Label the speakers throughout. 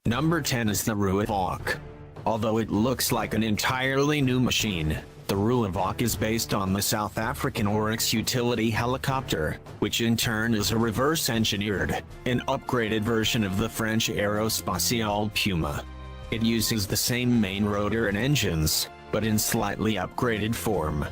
Speaker 1: Number 10 is the Ruavok. Although it looks like an entirely new machine, the Ruavok is based on the South African Oryx utility helicopter, which in turn is a reverse-engineered and upgraded version of the French Aerospatiale Puma. It uses the same main rotor and engines, but in slightly upgraded form.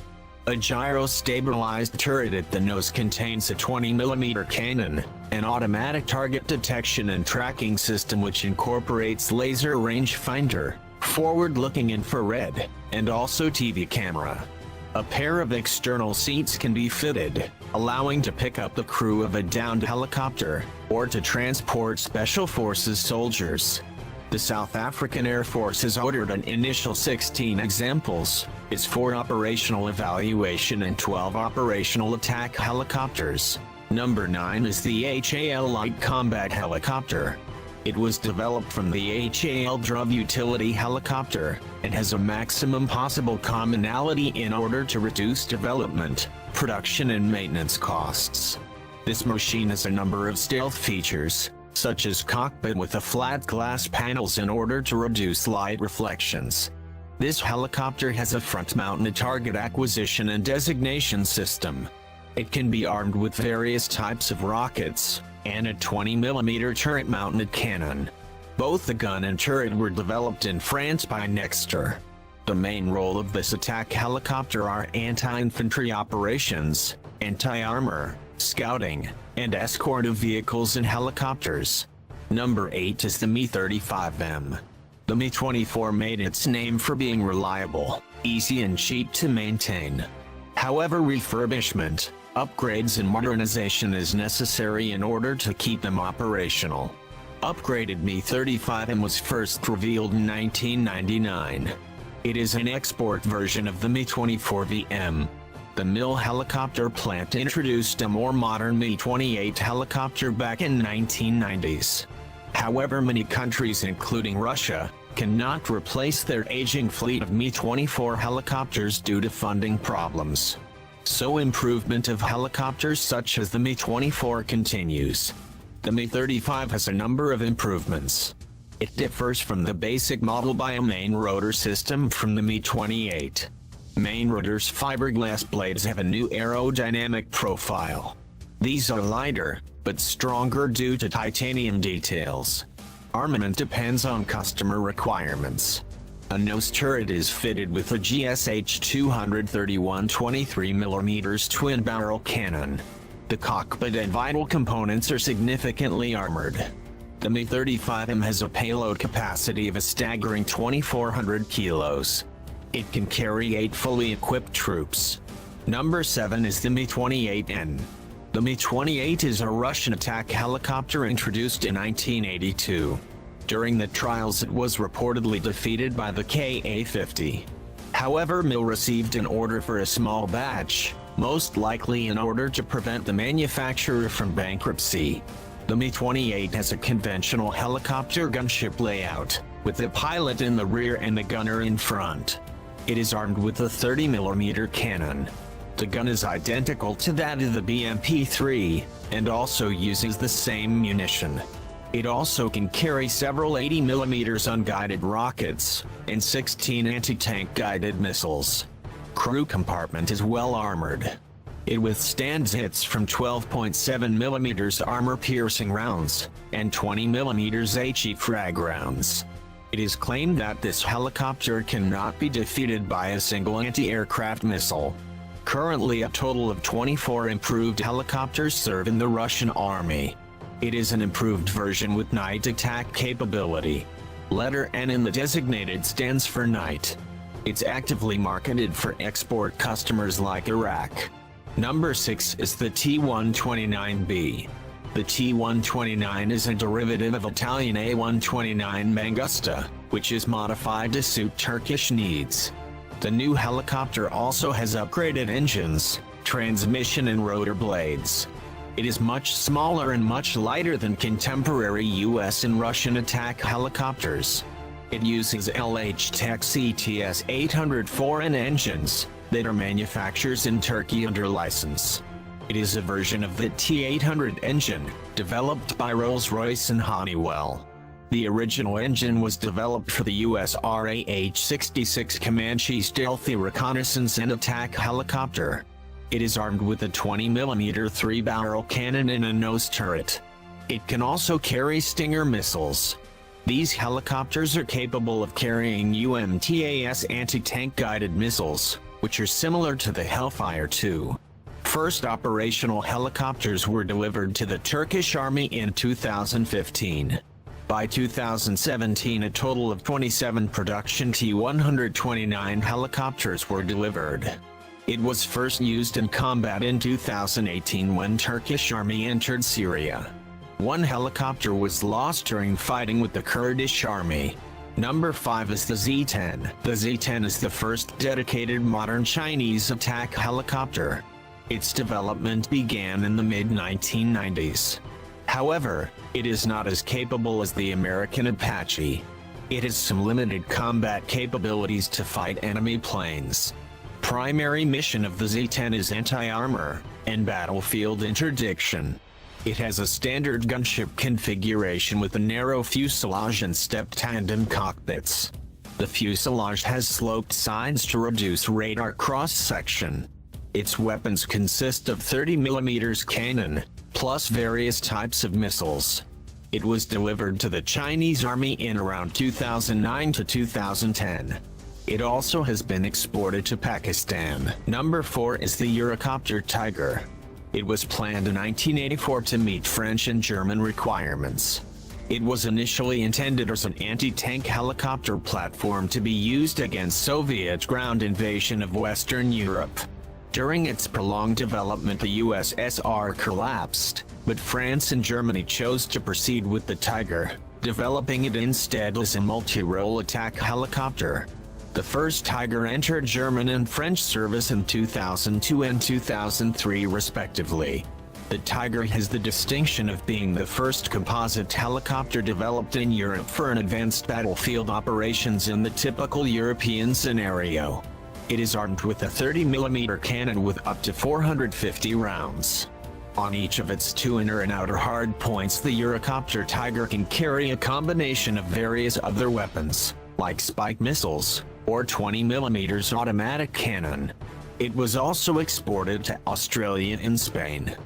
Speaker 1: A gyro-stabilized turret at the nose contains a 20mm cannon, an automatic target detection and tracking system which incorporates laser rangefinder, forward-looking infrared, and also TV camera. A pair of external seats can be fitted, allowing to pick up the crew of a downed helicopter, or to transport Special Forces soldiers. The South African Air Force has ordered an initial 16 examples, is for operational evaluation and 12 operational attack helicopters. Number 9 is the HAL Light Combat Helicopter. It was developed from the HAL Druv utility helicopter, and has a maximum possible commonality in order to reduce development, production and maintenance costs. This machine has a number of stealth features, such as cockpit with a flat glass panels in order to reduce light reflections. This helicopter has a front-mounted target acquisition and designation system. It can be armed with various types of rockets, and a 20mm turret-mounted cannon. Both the gun and turret were developed in France by Nexter. The main role of this attack helicopter are anti-infantry operations, anti-armor, scouting, and escort of vehicles and helicopters. Number 8 is the Mi-35M. The Mi-24 made its name for being reliable, easy and cheap to maintain. However, refurbishment, upgrades and modernization is necessary in order to keep them operational. Upgraded Mi-35M was first revealed in 1999. It is an export version of the Mi-24VM. The Mill helicopter plant introduced a more modern Mi-28 helicopter back in 1990s. However, many countries including Russia cannot replace their aging fleet of Mi-24 helicopters due to funding problems. So improvement of helicopters such as the Mi-24 continues. The Mi-35 has a number of improvements. It differs from the basic model by a main rotor system from the Mi-28. Main rotor's fiberglass blades have a new aerodynamic profile. These are lighter, but stronger due to titanium details. Armament depends on customer requirements. A nose turret is fitted with a GSH 231 23mm twin-barrel cannon. The cockpit and vital components are significantly armored. The Mi-35M has a payload capacity of a staggering 2,400 kilos. It can carry 8 fully equipped troops. Number 7 is the Mi-28N. The Mi-28 is a Russian attack helicopter introduced in 1982. During the trials it was reportedly defeated by the Ka-50. However, MIL received an order for a small batch, most likely in order to prevent the manufacturer from bankruptcy. The Mi-28 has a conventional helicopter gunship layout, with the pilot in the rear and the gunner in front. It is armed with a 30mm cannon. The gun is identical to that of the BMP-3, and also uses the same munition. It also can carry several 80mm unguided rockets, and 16 anti-tank guided missiles. Crew compartment is well armored. It withstands hits from 12.7mm armor-piercing rounds, and 20mm HE frag rounds. It is claimed that this helicopter cannot be defeated by a single anti-aircraft missile. Currently a total of 24 improved helicopters serve in the Russian Army. It is an improved version with night attack capability. Letter N in the designated stands for night. It's actively marketed for export customers like Iraq. Number 6 is the T-129B. The T-129 is a derivative of Italian A-129 Mangusta, which is modified to suit Turkish needs. The new helicopter also has upgraded engines, transmission and rotor blades. It is much smaller and much lighter than contemporary US and Russian attack helicopters. It uses LH-Tech CTS-804N engines that are manufactured in Turkey under license. It is a version of the T-800 engine, developed by Rolls-Royce and Honeywell. The original engine was developed for the US RAH-66 Comanche stealthy reconnaissance and attack helicopter. It is armed with a 20mm 3-barrel cannon and a nose turret. It can also carry Stinger missiles. These helicopters are capable of carrying UMTAS anti-tank guided missiles, which are similar to the Hellfire II. First operational helicopters were delivered to the Turkish Army in 2015. By 2017, a total of 27 production T-129 helicopters were delivered. It was first used in combat in 2018 when Turkish Army entered Syria. One helicopter was lost during fighting with the Kurdish Army. Number 5 is the Z-10. The Z-10 is the first dedicated modern Chinese attack helicopter. Its development began in the mid-1990s. However, it is not as capable as the American Apache. It has some limited combat capabilities to fight enemy planes. Primary mission of the Z-10 is anti-armor and battlefield interdiction. It has a standard gunship configuration with a narrow fuselage and stepped tandem cockpits. The fuselage has sloped sides to reduce radar cross-section. Its weapons consist of 30mm cannon, plus various types of missiles. It was delivered to the Chinese Army in around 2009 to 2010. It also has been exported to Pakistan. Number 4 is the Eurocopter Tiger. It was planned in 1984 to meet French and German requirements. It was initially intended as an anti-tank helicopter platform to be used against Soviet ground invasion of Western Europe. During its prolonged development, the USSR collapsed, but France and Germany chose to proceed with the Tiger, developing it instead as a multi-role attack helicopter. The first Tiger entered German and French service in 2002 and 2003 respectively. The Tiger has the distinction of being the first composite helicopter developed in Europe for an advanced battlefield operations in the typical European scenario. It is armed with a 30mm cannon with up to 450 rounds. On each of its two inner and outer hard points, the Eurocopter Tiger can carry a combination of various other weapons, like Spike missiles, or 20mm automatic cannon. It was also exported to Australia and Spain.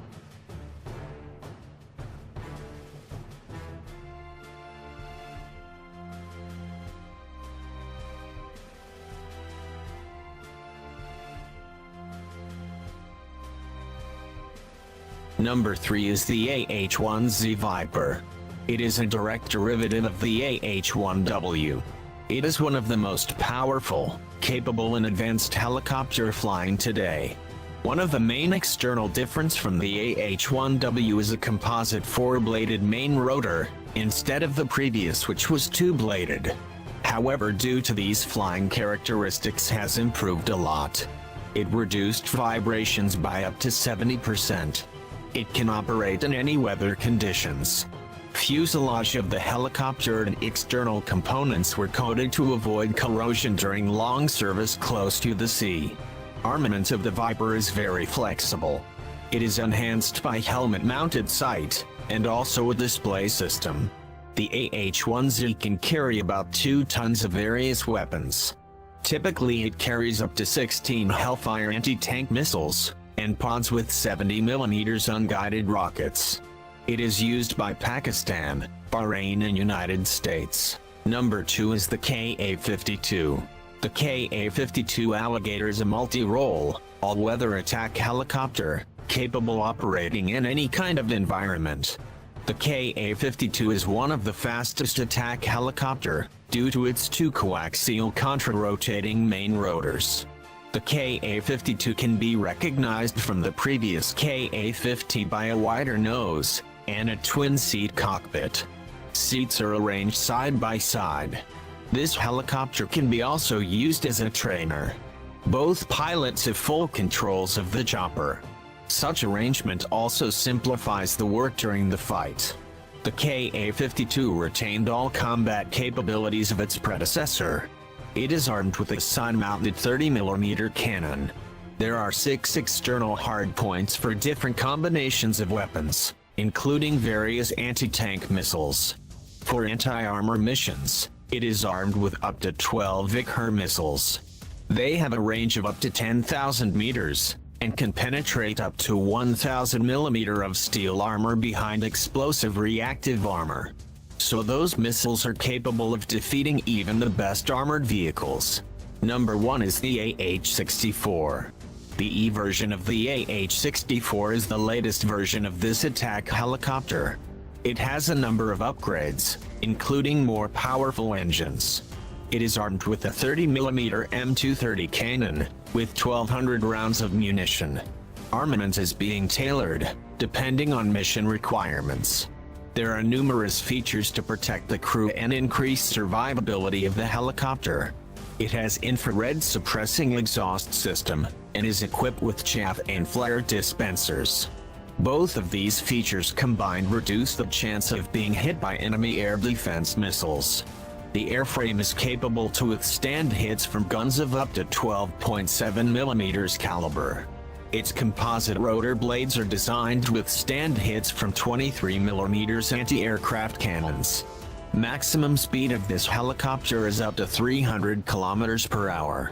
Speaker 1: Number 3 is the AH-1Z Viper. It is a direct derivative of the AH-1W. It is one of the most powerful, capable and advanced helicopter flying today. One of the main external difference from the AH-1W is a composite 4-bladed main rotor, instead of the previous which was 2-bladed. However, due to these flying characteristics has improved a lot. It reduced vibrations by up to 70%. It can operate in any weather conditions. Fuselage of the helicopter and external components were coated to avoid corrosion during long service close to the sea. Armament of the Viper is very flexible. It is enhanced by helmet-mounted sight, and also a display system. The AH-1Z can carry about 2 tons of various weapons. Typically it carries up to 16 Hellfire anti-tank missiles, and pods with 70mm unguided rockets. It is used by Pakistan, Bahrain and United States. Number 2 is the Ka-52. The Ka-52 Alligator is a multi-role, all-weather attack helicopter, capable operating in any kind of environment. The Ka-52 is one of the fastest attack helicopter, due to its 2 coaxial contra-rotating main rotors. The Ka-52 can be recognized from the previous Ka-50 by a wider nose, and a twin-seat cockpit. Seats are arranged side by side. This helicopter can be also used as a trainer. Both pilots have full controls of the chopper. Such arrangement also simplifies the work during the fight. The Ka-52 retained all combat capabilities of its predecessor. It is armed with a side-mounted 30mm cannon. There are 6 external hardpoints for different combinations of weapons, including various anti-tank missiles. For anti-armor missions, it is armed with up to 12 Vickers missiles. They have a range of up to 10,000 meters, and can penetrate up to 1,000 millimeter of steel armor behind explosive reactive armor. So those missiles are capable of defeating even the best armored vehicles. Number 1 is the AH-64. The E version of the AH-64 is the latest version of this attack helicopter. It has a number of upgrades, including more powerful engines. It is armed with a 30mm M230 cannon, with 1,200 rounds of munition. Armament is being tailored, depending on mission requirements. There are numerous features to protect the crew and increase survivability of the helicopter. It has infrared suppressing exhaust system, and is equipped with chaff and flare dispensers. Both of these features combined reduce the chance of being hit by enemy air defense missiles. The airframe is capable to withstand hits from guns of up to 12.7mm caliber. Its composite rotor blades are designed to withstand hits from 23mm anti-aircraft cannons. Maximum speed of this helicopter is up to 300 km/h.